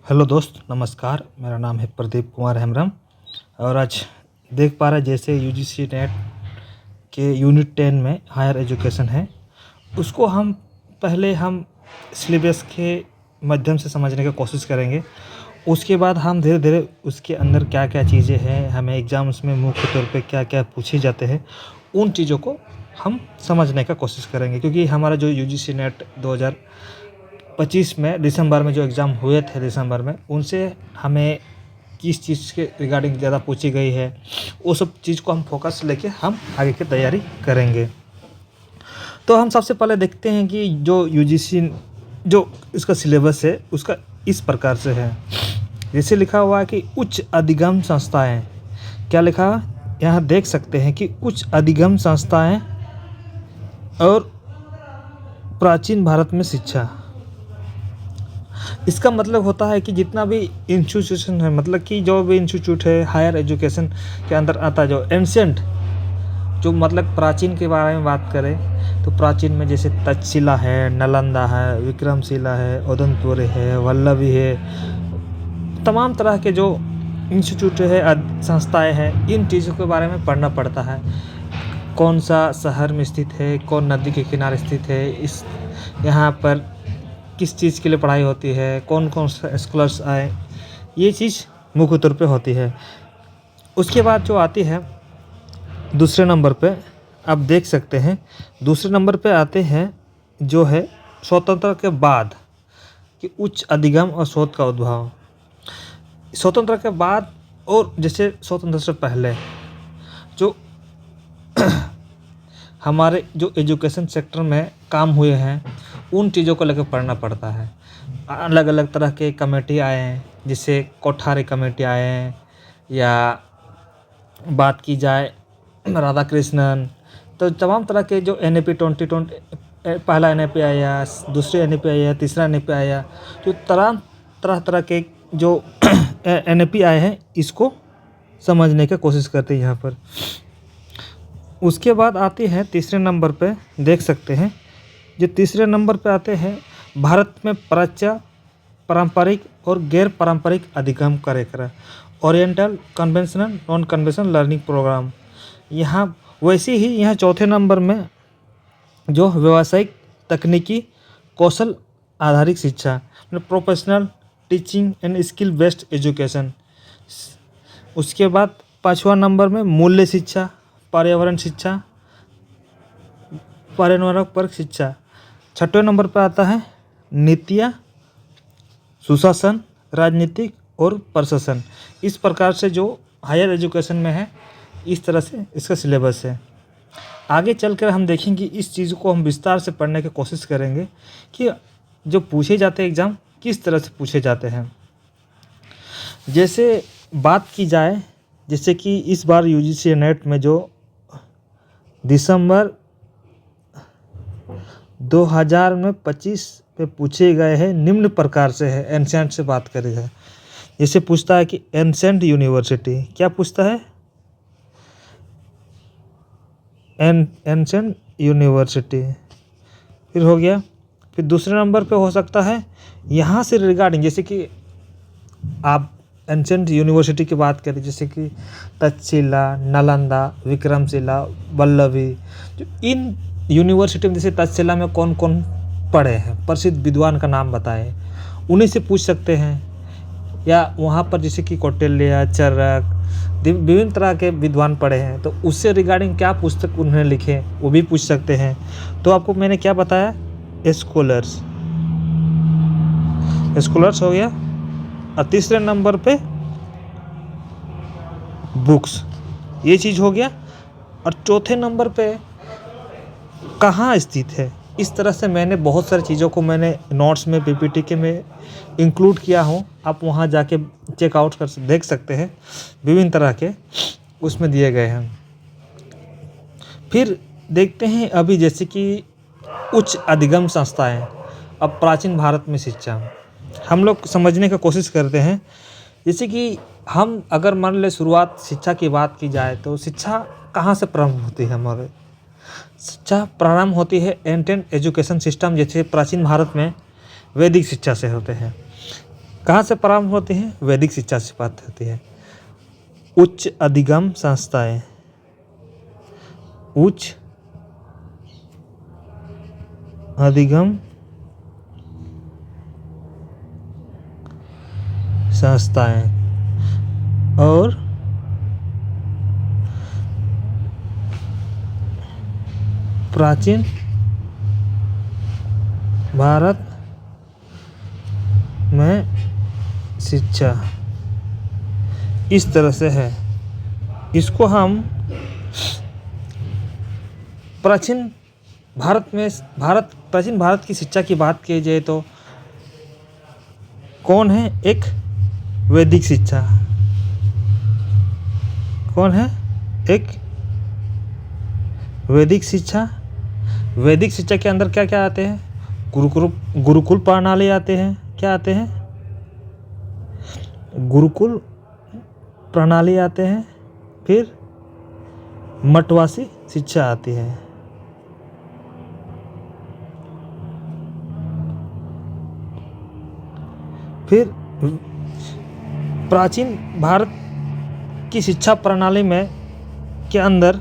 Hello दोस्त, नमस्कार। मेरा नाम है प्रदीप कुमार हेम्ब्रम और आज देख पा रहे जैसे यूजीसी नेट के यूनिट 10 में हायर एजुकेशन है, उसको हम सिलेबस के माध्यम से समझने की कोशिश करेंगे। उसके बाद हम धीरे धीरे उसके अंदर क्या क्या चीज़ें हैं, हमें एग्ज़ाम्स में मुख्य तौर पे क्या क्या पूछे जाते हैं, उन चीज़ों को हम समझने का कोशिश करेंगे। क्योंकि हमारा जो यूजीसी नेट 2025 में दिसंबर में जो एग्ज़ाम हुए थे दिसंबर में, उनसे हमें किस चीज़ के रिगार्डिंग ज़्यादा पूछी गई है, वो सब चीज़ को हम फोकस लेके हम आगे की तैयारी करेंगे। तो हम सबसे पहले देखते हैं कि जो यूजीसी जो इसका सिलेबस है उसका इस प्रकार से है। जैसे लिखा हुआ है कि उच्च अधिगम संस्थाएं, क्या लिखा यहाँ देख सकते हैं कि उच्च अधिगम संस्थाएं और प्राचीन भारत में शिक्षा। इसका मतलब होता है कि जितना भी इंस्टीट्यूशन है, मतलब कि जो भी इंस्टीट्यूट है हायर एजुकेशन के अंदर आता है, जो एंशिएंट, जो मतलब प्राचीन के बारे में बात करें तो प्राचीन में जैसे तक्षशिला है, नालंदा है, विक्रमशिला है, उदयपुर है, वल्लभी है, तमाम तरह के जो इंस्टीट्यूट है, संस्थाएं हैं, इन चीज़ों के बारे में पढ़ना पड़ता है। कौन सा शहर में स्थित है, कौन नदी के किनारे स्थित है, इस यहाँ पर किस चीज़ के लिए पढ़ाई होती है, कौन कौन से स्कॉलर्स आए, ये चीज़ मुख्य तौर पे होती है। उसके बाद जो आती है दूसरे नंबर पे, आप देख सकते हैं दूसरे नंबर पे आते हैं जो है स्वतंत्रता के बाद कि उच्च अधिगम और शोध का उद्भव। स्वतंत्रता के बाद और जैसे स्वतंत्रता से पहले जो हमारे जो एजुकेशन सेक्टर में काम हुए हैं, उन चीज़ों को लेकर पढ़ना पड़ता है। अलग अलग तरह के कमेटी आए हैं, जैसे कोठारी कमेटी आए हैं, या बात की जाए राधा कृष्णन, तो तमाम तरह के जो NAP 2020, पहला NAP आया, दूसरे NAP आया, तीसरा NAP आया, तो तरह तरह के जो NAP आए हैं, इसको समझने की कोशिश करते हैं यहाँ पर। उसके बाद आती है तीसरे नंबर पे, देख सकते हैं जो तीसरे नंबर पे आते हैं भारत में प्राच्य, पारंपरिक और गैर पारंपरिक अधिगम कार्यक्रम, oriental, conventional, non conventional learning program. यहाँ वैसे ही यहाँ चौथे नंबर में जो व्यावसायिक, तकनीकी, कौशल आधारित शिक्षा, professional teaching and skill based education. उसके बाद पाँचवा नंबर में मूल्य शिक्षा, पर्यावरण शिक्षा, पर्यावरण पर शिक्षा। छठवें नंबर पर आता है नीतियाँ, सुशासन, राजनीतिक और प्रशासन। इस प्रकार से जो हायर एजुकेशन में है, इस तरह से इसका सिलेबस है। आगे चलकर हम देखेंगे, इस चीज़ को हम विस्तार से पढ़ने की कोशिश करेंगे कि जो पूछे जाते हैं एग्ज़ाम किस तरह से पूछे जाते हैं। जैसे बात की जाए, जैसे कि इस बार यूजीसी नेट में जो दिसंबर 2025 पे पूछे गए हैं, निम्न प्रकार से है। एंशिएंट से बात करी है, जैसे पूछता है कि एंशिएंट यूनिवर्सिटी, क्या पूछता है, एंशिएंट यूनिवर्सिटी, फिर हो गया। फिर दूसरे नंबर पे हो सकता है यहाँ से रिगार्डिंग, जैसे कि आप एंशिएंट यूनिवर्सिटी की बात करें, जैसे कि तक्षशिला, नालंदा, विक्रमशिला, वल्लभी, जो इन यूनिवर्सिटी में, जैसे तक्षशिला में कौन कौन पढ़े हैं, प्रसिद्ध विद्वान का नाम बताएं, उन्हीं से पूछ सकते हैं। या वहाँ पर जैसे कि कौटिल्य, चरक, विभिन्न तरह के विद्वान पढ़े हैं, तो उससे रिगार्डिंग क्या पुस्तक उन्होंने लिखे, वो भी पूछ सकते हैं। तो आपको मैंने क्या बताया, स्कॉलर्स हो गया। और तीसरे नंबर पे बुक्स, ये चीज़ हो गया। और चौथे नंबर पे कहाँ स्थित है। इस तरह से मैंने बहुत सारी चीज़ों को मैंने नोट्स में, PPT के में इंक्लूड किया हूँ। आप वहाँ जाके चेकआउट कर देख सकते हैं, विभिन्न तरह के उसमें दिए गए हैं। फिर देखते हैं अभी, जैसे कि उच्च अधिगम संस्थाएं, अब प्राचीन भारत में शिक्षा, हम लोग समझने की कोशिश करते हैं। जैसे कि हम अगर मान ले शुरुआत शिक्षा की बात की जाए, तो शिक्षा कहाँ से प्रारंभ होती है। हमारे शिक्षा प्रारंभ होती है एंशिएंट एजुकेशन सिस्टम, जैसे प्राचीन भारत में वैदिक शिक्षा से होते हैं। कहाँ से प्रारंभ होती है? वैदिक शिक्षा से प्राप्त होती है। उच्च अधिगम संस्थाएं, उच्च अधिगम संस्थाएं और प्राचीन भारत में शिक्षा इस तरह से है। इसको हम प्राचीन भारत की शिक्षा की बात की जाए तो कौन है? एक वैदिक शिक्षा। कौन है? एक वैदिक शिक्षा। वैदिक शिक्षा के अंदर क्या क्या आते हैं? गुरुकुल प्रणाली आते हैं। क्या आते हैं? गुरुकुल प्रणाली आते हैं। फिर मठवासी शिक्षा आती है। फिर प्राचीन भारत की शिक्षा प्रणाली में के अंदर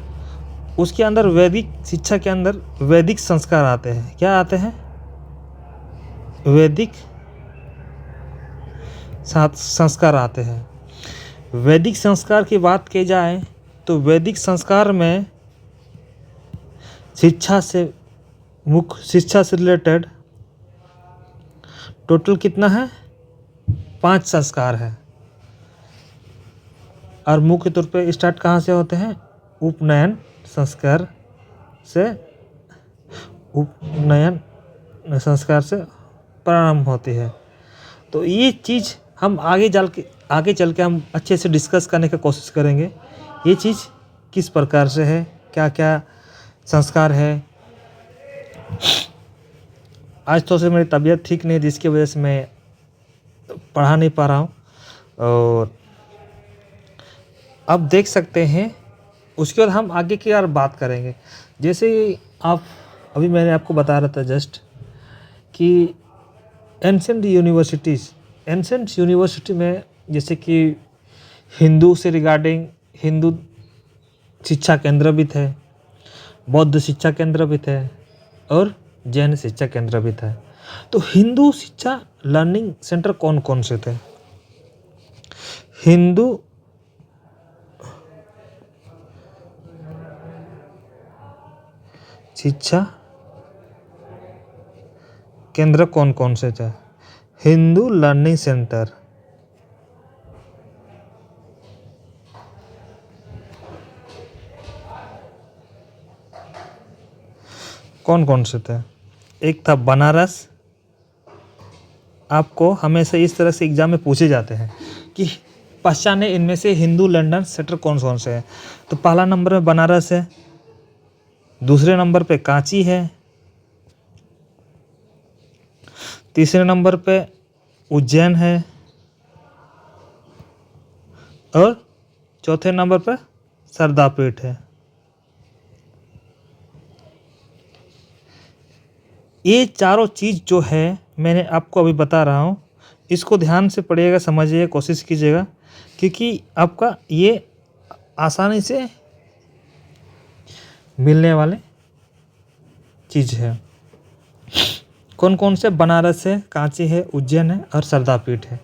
उसके अंदर वैदिक शिक्षा के अंदर वैदिक संस्कार आते हैं। क्या आते हैं? वैदिक संस्कार आते हैं। वैदिक संस्कार की बात की जाए तो वैदिक संस्कार में शिक्षा से रिलेटेड टोटल कितना है? 5 संस्कार है। और मुख्य तौर पे स्टार्ट कहाँ से होते हैं? उपनयन संस्कार से प्रारंभ होती है। तो ये चीज़ हम आगे चल के हम अच्छे से डिस्कस करने की कोशिश करेंगे। ये चीज़ किस प्रकार से है, क्या क्या संस्कार है। आज तो से मेरी तबीयत ठीक नहीं, जिसकी वजह से मैं पढ़ा नहीं पा रहा हूँ। और अब देख सकते हैं उसके बाद हम आगे की यार बात करेंगे। जैसे अभी मैंने आपको बता रहा था जस्ट कि एंशेंट यूनिवर्सिटी में जैसे कि हिंदू शिक्षा केंद्र भी थे, बौद्ध शिक्षा केंद्र भी थे और जैन शिक्षा केंद्र भी था। तो हिंदू शिक्षा लर्निंग सेंटर कौन कौन से थे? हिंदू शिक्षा केंद्र कौन कौन से थे? हिंदू लर्निंग सेंटर कौन कौन से थे? एक था बनारस। आपको हमेशा इस तरह से एग्जाम में पूछे जाते हैं कि पहचाने इनमें से हिंदू लर्निंग सेंटर कौन कौन से हैं। तो पहला नंबर में बनारस है, दूसरे नंबर पे कांची है, तीसरे नंबर पे उज्जैन है और चौथे नंबर पे सरदापीठ है। ये चारों चीज़ जो है मैंने आपको अभी बता रहा हूँ, इसको ध्यान से पढ़िएगा, समझिएगा, कोशिश कीजिएगा, क्योंकि आपका ये आसानी से मिलने वाले चीज़ है। कौन कौन से? बनारस है, कांची है, उज्जैन है और सरदापीठ है।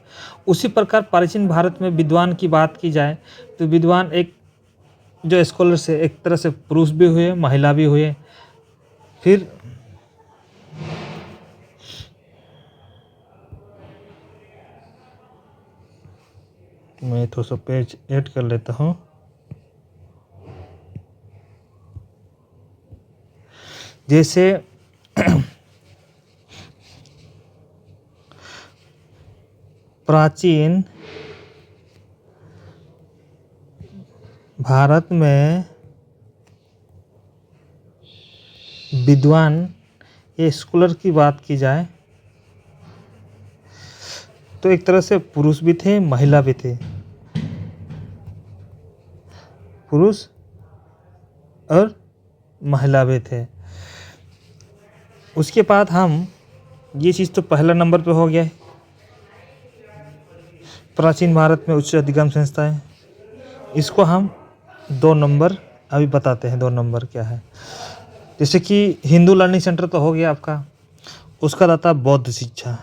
उसी प्रकार प्राचीन भारत में विद्वान की बात की जाए तो विद्वान एक जो स्कॉलर्स है एक तरह से पुरुष भी हुए, महिला भी हुए। फिर मैं थोड़ा सा पेज ऐड कर लेता हूँ। जैसे प्राचीन भारत में विद्वान ये स्कॉलर की बात की जाए तो एक तरह से पुरुष भी थे, महिला भी थे। पुरुष और महिला भी थे। उसके बाद हम ये चीज़ तो पहला नंबर पे हो गया है। प्राचीन भारत में उच्च अधिगम संस्थाएं, इसको हम 2 नंबर अभी बताते हैं। 2 नंबर क्या है, जैसे कि हिंदू लर्निंग सेंटर तो हो गया आपका, उसका आता है बौद्ध शिक्षा।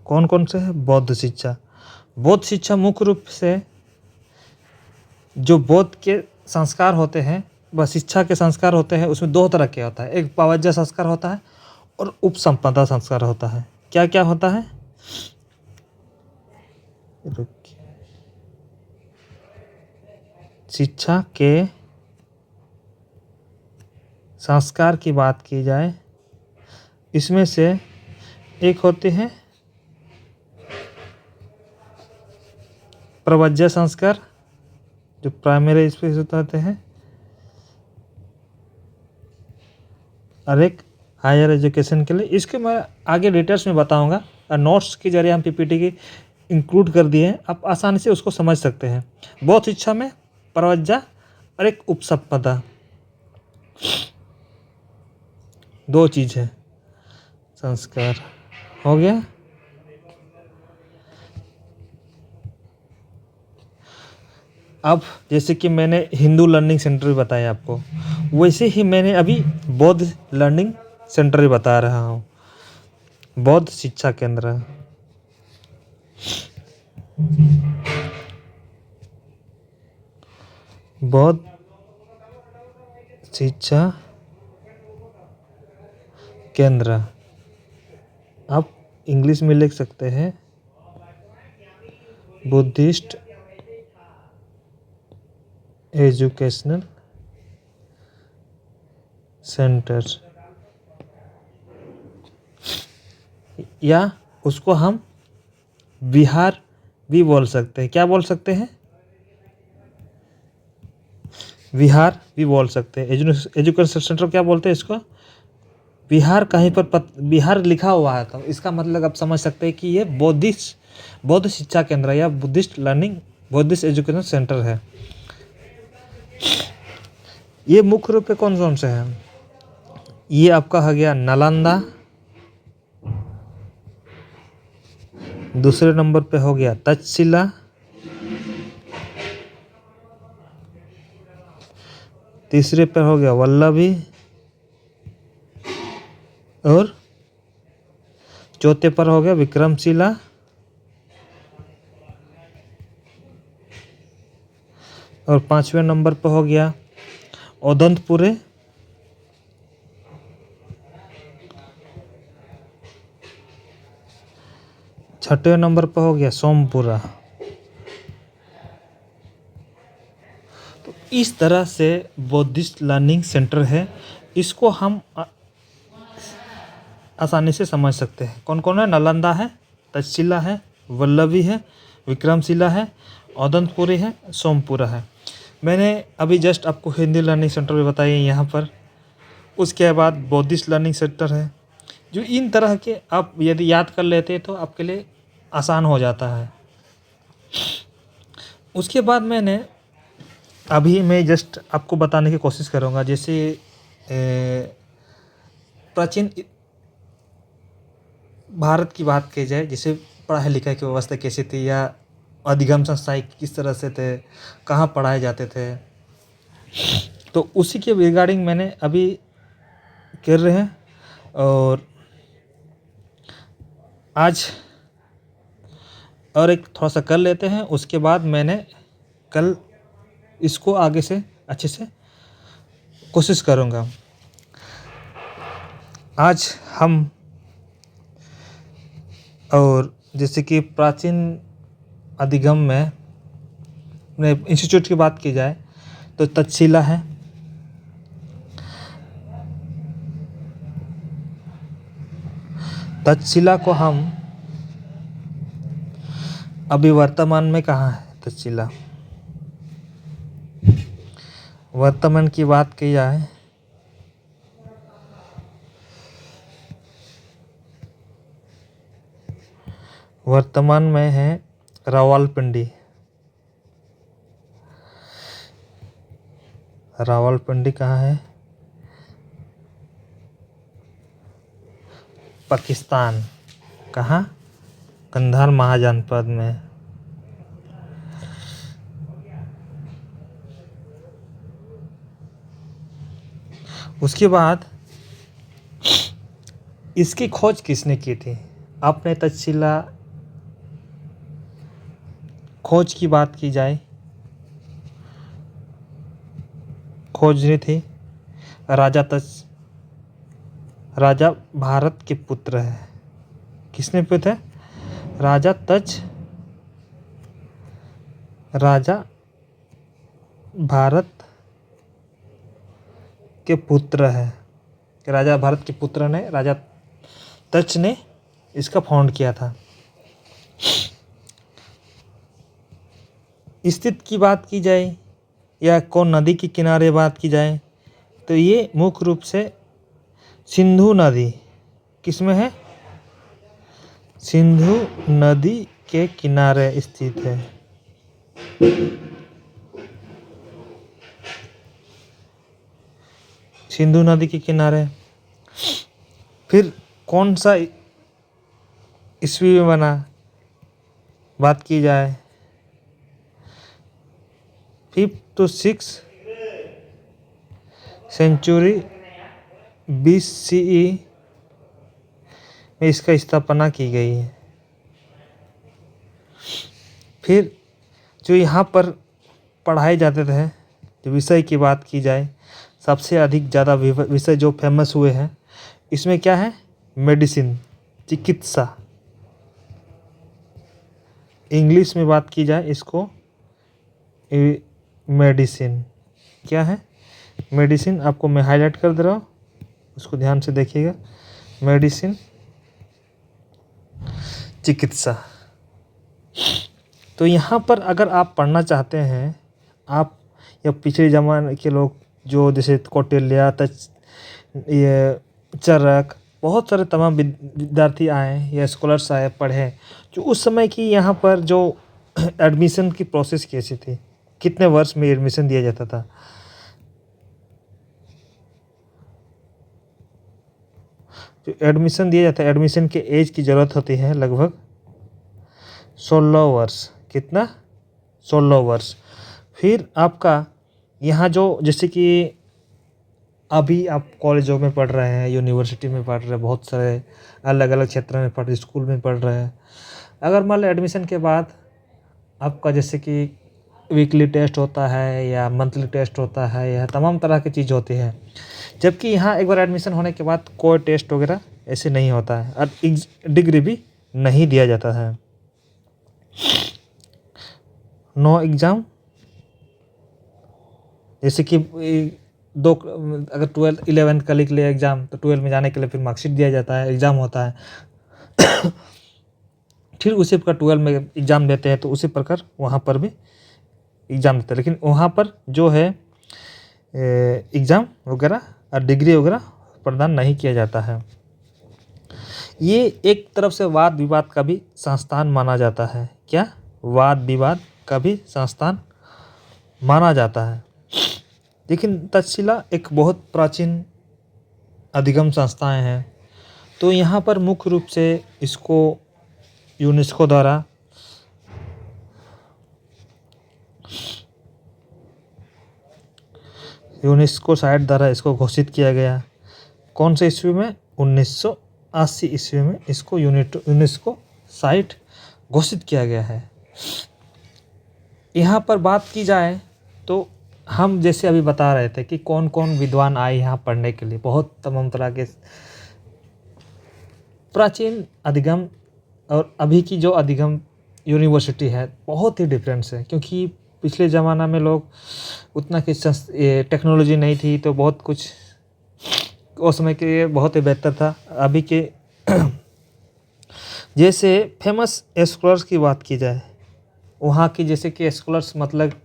कौन कौन से है? बौद्ध शिक्षा। बौद्ध शिक्षा मुख्य रूप से जो बौद्ध के संस्कार होते हैं, व शिक्षा के संस्कार होते हैं, उसमें 2 तरह के होता है। एक पावज्य संस्कार होता है और उपसंपदा संस्कार होता है। क्या क्या होता है? शिक्षा के संस्कार की बात की जाए, इसमें से एक होते हैं प्रवज्य संस्कार, जो प्राइमरी स्पेस होते हैं, और एक हायर एजुकेशन के लिए। इसके मैं आगे डिटेल्स में बताऊंगा, और नोट्स के जरिए हम पीपीटी की इंक्लूड कर दिए हैं, आप आसानी से उसको समझ सकते हैं। बौद्ध शिक्षा में प्रवज्जा और एक उपसंपदा, 2 चीज़ है। संस्कार हो गया। अब जैसे कि मैंने हिंदू लर्निंग सेंटर भी बताया आपको, वैसे ही मैंने अभी बौद्ध लर्निंग सेंटर भी बता रहा हूँ। बौद्ध शिक्षा केंद्र, बौद्ध शिक्षा केंद्र, आप इंग्लिश में लिख सकते हैं बुद्धिस्ट एजुकेशनल सेंटर, या उसको हम विहार भी बोल सकते हैं। क्या बोल सकते हैं? विहार भी बोल सकते हैं। एजुकेशन सेंटर क्या बोलते हैं इसको? विहार। कहीं पर विहार लिखा हुआ है तो इसका मतलब आप समझ सकते हैं कि ये बौद्ध शिक्षा केंद्र या Buddhist learning Buddhist education centre है। ये मुख्य रूप से कौन कौन से हैं? ये आपका हो गया नालंदा, दूसरे नंबर पे हो गया तक्षशिला, तीसरे पे हो गया वल्लभी, और चौथे पर हो गया विक्रमशिला, और 5वें नंबर पर हो गया ओदंतपुरे, छठवें नंबर पर हो गया सोमपुरा। तो इस तरह से बौद्धिस्ट लर्निंग सेंटर है, इसको हम आसानी से समझ सकते हैं। कौन कौन है? नालंदा है, तक्षशिला है, वल्लभी है, विक्रमशिला है, ओदंतपुरी है, सोमपुरा है। मैंने अभी जस्ट आपको हिंदी लर्निंग सेंटर भी बताई है यहाँ पर। उसके बाद बौद्धिस्ट लर्निंग सेंटर है। जो इन तरह के आप यदि याद कर लेते तो आपके लिए आसान हो जाता है। उसके बाद मैं जस्ट आपको बताने की कोशिश करूँगा, जैसे प्राचीन भारत की बात की जाए, जैसे पढ़ाई लिखाई की व्यवस्था कैसी थी, या अधिगम संस्थाएं किस तरह से थे, कहाँ पढ़ाए जाते थे, तो उसी के रिगार्डिंग मैंने अभी कर रहे हैं। और आज और एक थोड़ा सा कर लेते हैं, उसके बाद मैंने कल इसको आगे से अच्छे से कोशिश करूँगा। आज हम और जैसे कि प्राचीन अधिगम में इंस्टीट्यूट की बात की जाए तो तक्षशिला है, तक्षशिला को हम अभी वर्तमान में कहाँ है? तक्षशिला वर्तमान की बात की जाए वर्तमान में है रावलपिंडी। रावलपिंडी कहाँ है? पाकिस्तान। कहाँ? कंधार महाजनपद में। उसके बाद इसकी खोज किसने की थी? आपने तक्षशिला खोज की बात की जाए, खोजनी थी राजा भारत के पुत्र है। किसने पुत्र है? राजा भारत के पुत्र है। राजा भारत के पुत्र ने, राजा तक्ष ने इसका फाउंड किया था। स्थित की बात की जाए या कौन नदी के किनारे बात की जाए तो ये मुख्य रूप से सिंधु नदी, किसमें है? सिंधु नदी के किनारे स्थित है। सिंधु नदी के किनारे। फिर कौन सा ईस्वी में बना, बात की जाए 5th to 6th century BCE में इसका स्थापना की गई है। फिर जो यहाँ पर पढ़ाए जाते थे, जो विषय की बात की जाए, सबसे अधिक ज़्यादा विषय जो फेमस हुए हैं इसमें क्या है? मेडिसिन, चिकित्सा। इंग्लिश में बात की जाए इसको मेडिसिन। क्या है? मेडिसिन। आपको मैं हाईलाइट कर दे रहा हूँ, उसको ध्यान से देखिएगा। मेडिसिन, चिकित्सा। तो यहाँ पर अगर आप पढ़ना चाहते हैं, आप या पिछले ज़माने के लोग जो जैसे कौटिल्य, ये चरक, बहुत सारे तमाम विद्यार्थी आए या स्कॉलर्स आए, पढ़े, जो उस समय की यहाँ पर जो एडमिशन की प्रोसेस कैसी थी, कितने वर्ष में एडमिशन दिया जाता था। जो एडमिशन दिया जाता है, एडमिशन के एज की ज़रूरत होती है लगभग 16 वर्ष। कितना? 16 वर्ष। फिर आपका यहाँ जो जैसे कि अभी आप कॉलेजों में पढ़ रहे हैं, यूनिवर्सिटी में पढ़ रहे हैं, बहुत सारे अलग अलग क्षेत्र में पढ़ रहे, स्कूल में पढ़ रहे हैं। अगर मान लो एडमिशन के बाद आपका जैसे कि वीकली टेस्ट होता है या मंथली टेस्ट होता है या तमाम तरह की चीज़ होती है, जबकि यहाँ एक बार एडमिशन होने के बाद कोई टेस्ट वगैरह ऐसे नहीं होता है और डिग्री भी नहीं दिया जाता है। No exam. जैसे कि दो, अगर 12th 11th का लिख लिया एग्ज़ाम तो 12 में जाने के लिए फिर मार्कशीट दिया जाता है, एग्ज़ाम होता है। फिर उसी प्रकार 12 में एग्ज़ाम देते हैं तो उसी प्रकार वहाँ पर भी एग्ज़ाम देते हैं, लेकिन वहाँ पर जो है एग्ज़ाम वगैरह और डिग्री वगैरह प्रदान नहीं किया जाता है। ये एक तरफ से वाद विवाद का भी संस्थान माना जाता है। क्या? वाद विवाद का भी संस्थान माना जाता है। लेकिन तक्षशिला एक बहुत प्राचीन अधिगम संस्थाएं हैं, तो यहाँ पर मुख्य रूप से इसको यूनेस्को द्वारा साइट द्वारा इसको घोषित किया गया। कौन से ईस्वी में? 1980 ईस्वी में इसको यूनेस्को साइट घोषित किया गया है। यहाँ पर बात की जाए तो हम जैसे अभी बता रहे थे कि कौन कौन विद्वान आए यहाँ पढ़ने के लिए, बहुत तमाम तरह के प्राचीन अधिगम और अभी की जो अधिगम यूनिवर्सिटी है बहुत ही डिफरेंस है, क्योंकि पिछले ज़माना में लोग उतना की टेक्नोलॉजी नहीं थी, तो बहुत कुछ उस समय के लिए बहुत ही बेहतर था। अभी के जैसे फेमस स्कॉलर्स की बात की जाए, वहाँ की जैसे कि स्कॉलर्स मतलब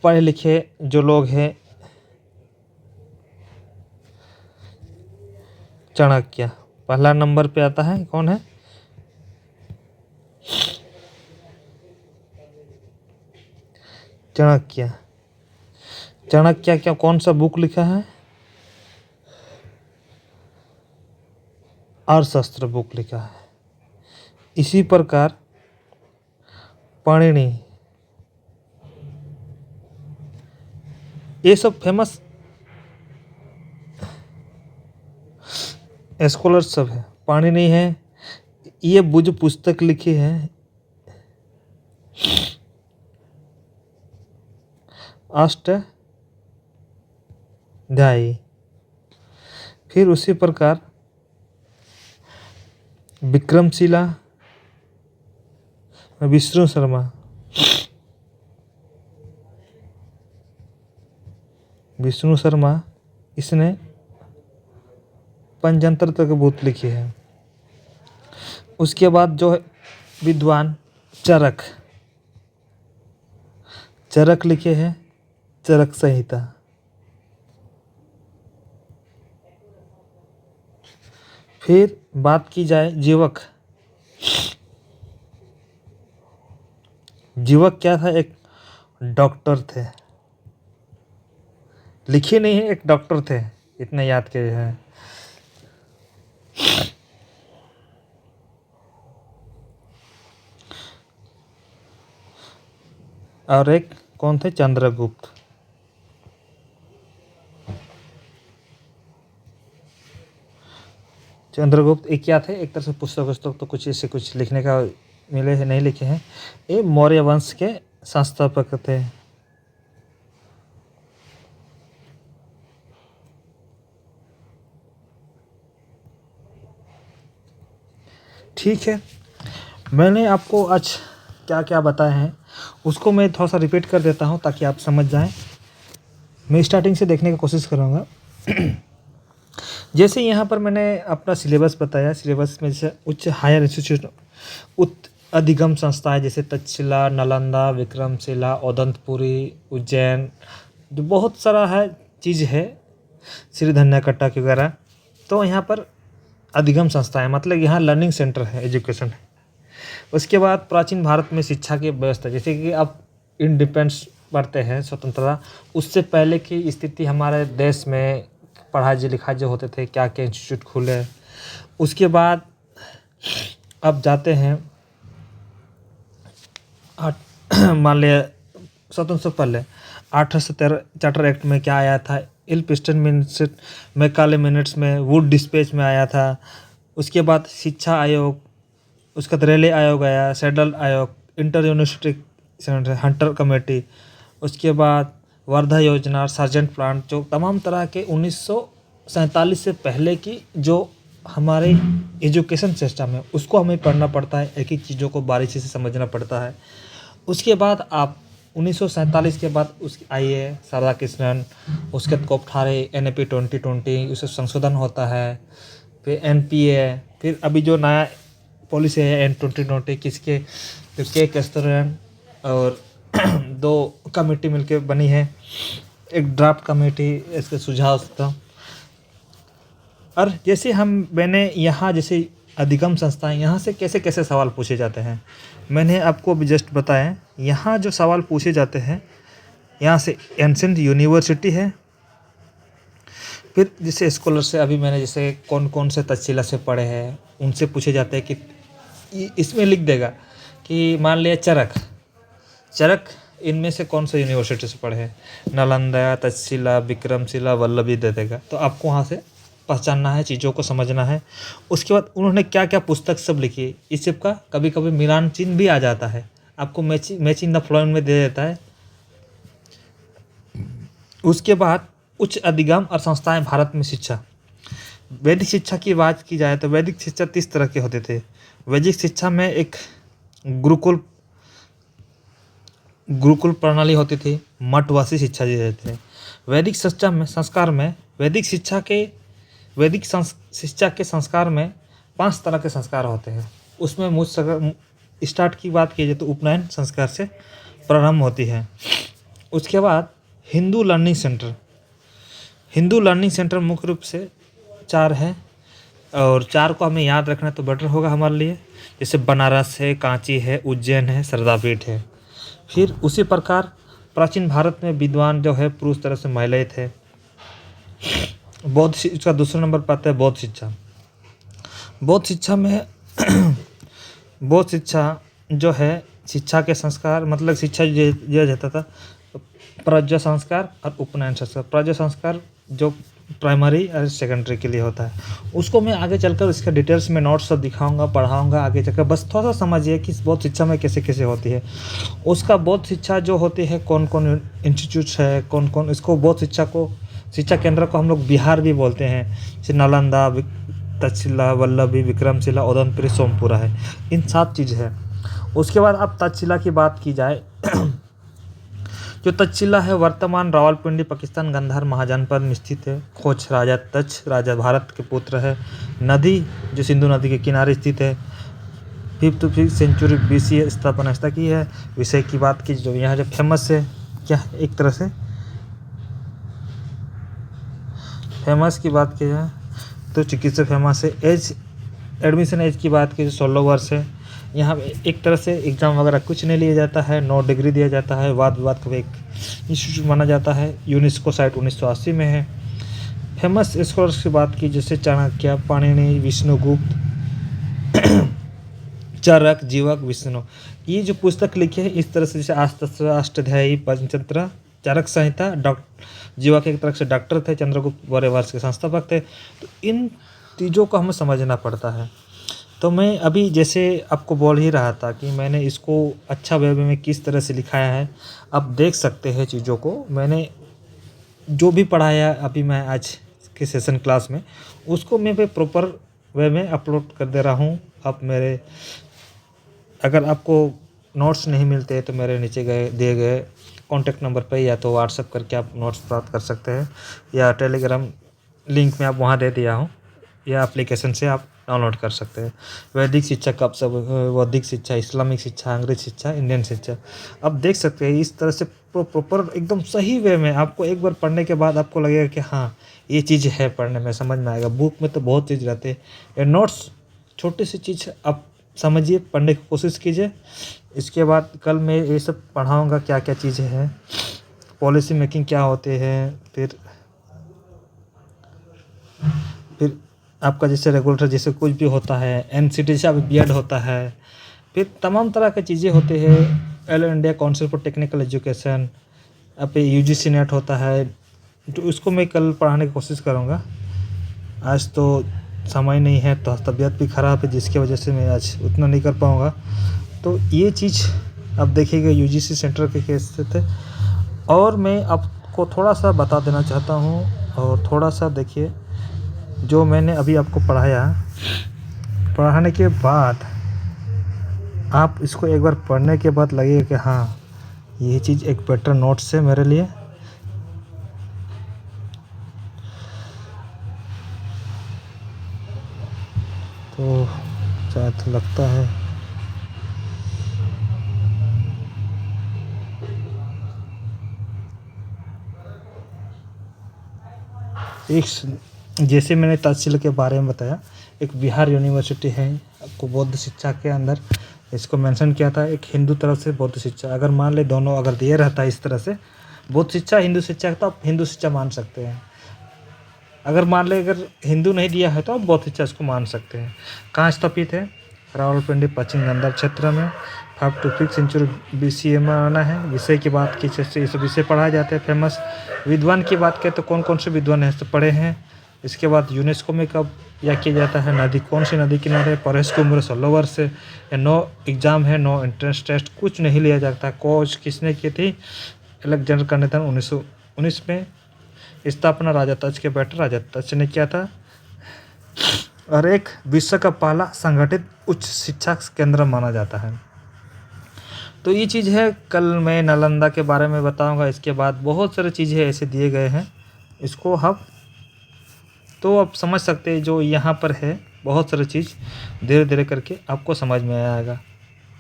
पढ़े लिखे जो लोग हैं, चाणक्य पहला नंबर पे आता है। कौन है? चाणक्य। चाणक्य क्या कौन सा बुक लिखा है? अर्थशास्त्र बुक लिखा है। इसी प्रकार पाणिनि, ये सब फेमस स्कॉलर सब है। पाणिनि है, ये जो पुस्तक लिखी है अष्टाध्यायी। फिर उसी प्रकार विक्रमशिला, विष्णु शर्मा, इसने पंचतंत्र तक बुक लिखी है। उसके बाद जो है विद्वान चरक लिखे हैं चरक संहिता। फिर बात की जाए जीवक क्या था? एक डॉक्टर थे, लिखे नहीं है, एक डॉक्टर थे, इतने याद किए हैं। और एक कौन थे? चंद्रगुप्त। एक क्या थे? एक तरह से पुस्तक तो कुछ इससे कुछ लिखने का मिले हैं, नहीं लिखे हैं। ये मौर्य वंश के संस्थापक थे। ठीक है, मैंने आपको आज क्या क्या बताए हैं उसको मैं थोड़ा सा रिपीट कर देता हूँ ताकि आप समझ जाएं। मैं स्टार्टिंग से देखने की कोशिश करूँगा। जैसे यहाँ पर मैंने अपना सिलेबस बताया, सिलेबस में जैसे उच्च हायर इंस्टीट्यूट, उच्च अधिगम संस्थाएं जैसे तक्षशिला, नालंदा, विक्रमशिला, ओदंतपुरी, उज्जैन, जो बहुत सारा है चीज़ है, श्री धन्याकट्टा वगैरह। तो यहाँ पर अधिगम संस्थाएं मतलब यहाँ लर्निंग सेंटर है, एजुकेशन है। उसके बाद प्राचीन भारत में शिक्षा की व्यवस्था, जैसे कि अब इंडिपेंडेंस बढ़ते हैं, स्वतंत्रता, उससे पहले की स्थिति हमारे देश में पढ़ाई लिखाई जो होते थे, क्या क्या इंस्टीट्यूट खुले। उसके बाद अब जाते हैं मान लिया स्वतंत्र से पहले 1813 चार्टर एक्ट में क्या आया था? इल्पिस्टन मिनट्स में, काले मिनट्स में, वुड डिस्पैच में आया था। उसके बाद शिक्षा आयोग, उसका रेले आयोग आया, सेडल आयोग, इंटर यूनिवर्सिटी हंटर कमेटी, उसके बाद वर्धा योजना, सार्जेंट प्लान, जो तमाम तरह के 1947 से पहले की जो हमारे एजुकेशन सिस्टम है उसको हमें पढ़ना पड़ता है, एक एक चीज़ों को बारीकी से समझना पड़ता है। उसके बाद आप 1947 के बाद उसकी आइए शारदा कृष्णन, उसके बाद कोपठारे, NAP 2020, उससे संशोधन होता है। फिर NPA, फिर अभी जो नया पॉलिसी है N 2020 किसके, तो के कस्तूरन और 2 कमेटी मिलकर बनी है, एक ड्राफ्ट कमेटी, इसके सुझाव था। और जैसे मैंने यहाँ जैसे अधिगम संस्थाएं, यहाँ से कैसे कैसे सवाल पूछे जाते हैं मैंने आपको अभी जस्ट बताया। यहाँ जो सवाल पूछे जाते हैं, यहाँ से एंशिएंट यूनिवर्सिटी है। फिर जैसे स्कॉलर से अभी मैंने जैसे कौन कौन से तक्षशिला से पढ़े हैं उनसे पूछे जाते हैं कि इसमें लिख देगा कि मान लिया चरक इनमें से कौन सा यूनिवर्सिटी से पढ़े हैं, नालंदा, तक्षशिला, विक्रमशिला, वल्लभी दे देगा। तो आपको वहाँ से पहचानना है, चीज़ों को समझना है। उसके बाद उन्होंने क्या क्या पुस्तक सब लिखी, इस सब का कभी कभी मिलान चिन्ह भी आ जाता है, आपको मैचिंग द फ्लोइंग में दे देता है। उसके बाद उच्च अधिगम और संस्थाएं भारत में शिक्षा। वैदिक शिक्षा की बात की जाए तो वैदिक शिक्षा 30 तरह के होते थे। वैदिक शिक्षा में एक गुरुकुल प्रणाली होती थी, मठवासी शिक्षा जी रहते थे। वैदिक शिक्षा में संस्कार में वैदिक शिक्षा के संस्कार में 5 तरह के संस्कार होते हैं। उसमें स्टार्ट की बात की जाए तो उपनयन संस्कार से प्रारंभ होती है। उसके बाद हिंदू लर्निंग सेंटर मुख्य रूप से 4 है, और 4 को हमें याद रखना तो बेटर होगा हमारे लिए। जैसे बनारस है, कांची है, उज्जैन है, शारदापीठ है। फिर उसी प्रकार प्राचीन भारत में विद्वान जो है पुरुष तरह से महिलाएं थे। बौद्ध, इसका दूसरा नंबर पर आता है बौद्ध शिक्षा। बौद्ध शिक्षा में बौद्ध शिक्षा जो है, शिक्षा के संस्कार मतलब शिक्षा जो दिया जाता था, प्रज्ञा संस्कार और उपनयन संस्कार। प्रज्ञा संस्कार जो प्राइमरी और सेकेंडरी के लिए होता है, उसको मैं आगे चलकर इसके डिटेल्स में नोट्स सब दिखाऊंगा, पढ़ाऊंगा आगे चलकर। बस थोड़ा सा समझिए कि बौद्ध शिक्षा में कैसे कैसे होती है। उसका बौद्ध शिक्षा जो होती है, कौन कौन इंस्टीट्यूट्स है, कौन कौन इसको बौद्ध शिक्षा केंद्र को हम लोग बिहार भी बोलते हैं। जैसे नालंदा, तक्षशिला, वल्लभी, विक्रमशिला, उदयपुर, सोमपुरा है, इन 7 चीज़ है। उसके बाद अब तक्षशिला की बात की जाए जो तक्षशिला है वर्तमान रावलपिंडी पाकिस्तान गंधार महाजनपद में स्थित है। खोज राजा तक्ष राजा भारत के पुत्र है। नदी जो सिंधु नदी के किनारे स्थित है। 5th सेंचुरी BC स्थापना इसका की है। विषय की बात की जो यहाँ जो फेमस है, क्या एक तरह से फेमस की बात की जाए तो चिकित्सा फेमस है। एडमिशन एज की बात की 16 वर्ष है। यहाँ एक तरह से एग्ज़ाम वगैरह कुछ नहीं लिया जाता है, 9 डिग्री दिया जाता है। वाद विवाद का एक इंस्टीट्यूट माना जाता है। यूनेस्को साइट 1980 में है। फेमस स्कॉलर्स की बात की जैसे चाणक्य, पाणिनि, विष्णुगुप्त, चरक, जीवक, विष्णु, ये जो पुस्तक लिखे हैं इस तरह से, जैसे अष्टाध्यायी, पंचतंत्र, चरक संहिता, जीवक एक तरह से डॉक्टर थे, चंद्रगुप्त मौर्य वंश के संस्थापक थे। तो इन चीज़ों को हमें समझना पड़ता है। तो मैं अभी जैसे आपको बोल ही रहा था कि मैंने इसको अच्छा वे में किस तरह से लिखाया है, आप देख सकते हैं चीज़ों को। मैंने जो भी पढ़ाया अभी मैं आज के सेशन क्लास में, उसको मैं भी प्रॉपर वे में अपलोड कर दे रहा हूँ। आप मेरे अगर आपको नोट्स नहीं मिलते तो मेरे नीचे दिए गए कॉन्टैक्ट नंबर पर या तो व्हाट्सएप करके आप नोट्स प्राप्त कर सकते हैं, या टेलीग्राम लिंक में आप वहाँ दे दिया हूँ, या एप्लीकेशन से आप डाउनलोड कर सकते हैं। वैदिक शिक्षा कब सब, वैदिक शिक्षा, इस्लामिक शिक्षा, अंग्रेज शिक्षा, इंडियन शिक्षा, आप देख सकते हैं। इस तरह से प्रॉपर एकदम सही वे में आपको एक बार पढ़ने के बाद आपको लगेगा कि हाँ ये चीज़ है, पढ़ने में समझ में आएगा। बुक में तो बहुत चीज़ रहते हैं, ये नोट्स छोटी सी चीज़ आप समझिए, पढ़ने की कोशिश कीजिए। इसके बाद कल मैं ये सब पढ़ाऊँगा क्या क्या चीज़ें हैं, पॉलिसी मेकिंग क्या होते हैं, फिर आपका जैसे रेगुलेटर जैसे कुछ भी होता है, NCT जैसे अभी B.Ed होता है, फिर तमाम तरह की चीज़ें होते हैं। All India council for technical education, अब UGC नेट होता है, तो उसको मैं कल पढ़ाने की कोशिश करूँगा। आज तो समय नहीं है, तो तबीयत भी ख़राब है, जिसकी वजह से मैं आज उतना नहीं कर पाऊँगा। तो ये चीज़ अब देखिएगा UGC सेंटर के केस से थे। और मैं आपको थोड़ा सा बता देना चाहता हूँ, और थोड़ा सा देखिए जो मैंने अभी आपको पढ़ाया, पढ़ाने के बाद आप इसको एक बार पढ़ने के बाद लगेगा कि हाँ ये चीज़ एक बेटर नोट्स है मेरे लिए। तो शायद लगता है एक, जैसे मैंने तक्षशिला के बारे में बताया, एक बिहार यूनिवर्सिटी है आपको बौद्ध शिक्षा के अंदर इसको मेंशन किया था। एक हिंदू तरफ से बौद्ध शिक्षा, अगर मान ले दोनों अगर दिए रहता है इस तरह से, बौद्ध शिक्षा हिंदू शिक्षा, तो आप हिंदू शिक्षा मान सकते हैं। अगर मान ले अगर हिंदू नहीं दिया है तो आप बौद्ध शिक्षा इसको मान सकते हैं। कहाँ स्थापित है? रावलपिंडी पश्चिम गंधार क्षेत्र में। 5th to 5th century BC में आना है। विषय की बात की जैसे ये सब विषय पढ़ाए जाते हैं फेमस। विद्वान की बात करें तो कौन कौन से विद्वान हैं तो पढ़े हैं। इसके बाद यूनेस्को में कब या किया जाता है, नदी कौन सी नदी किनारे, प्रवेश की उम्र 16 वर्ष है, या नो एग्ज़ाम है, नो एंट्रेंस टेस्ट, कुछ नहीं लिया जाता। खोज किसने की थी? अलेक्जेंडर का निधन 1919 में। स्थापना राजा तक्ष के बेटे राजा तक्ष ने किया था, और एक विश्व का पहला संगठित उच्च शिक्षा केंद्र माना जाता है। तो ये चीज़ है। कल मैं नालंदा के बारे में बताऊंगा। इसके बाद बहुत सारी चीज़ें ऐसे दिए गए हैं, इसको हम तो आप समझ सकते हैं। जो यहाँ पर है बहुत सारी चीज़ धीरे धीरे करके आपको समझ में आएगा।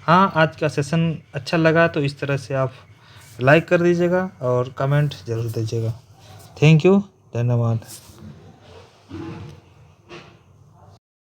हाँ, आज का सेशन अच्छा लगा तो इस तरह से आप लाइक कर दीजिएगा और कमेंट ज़रूर दीजिएगा। थैंक यू, धन्यवाद।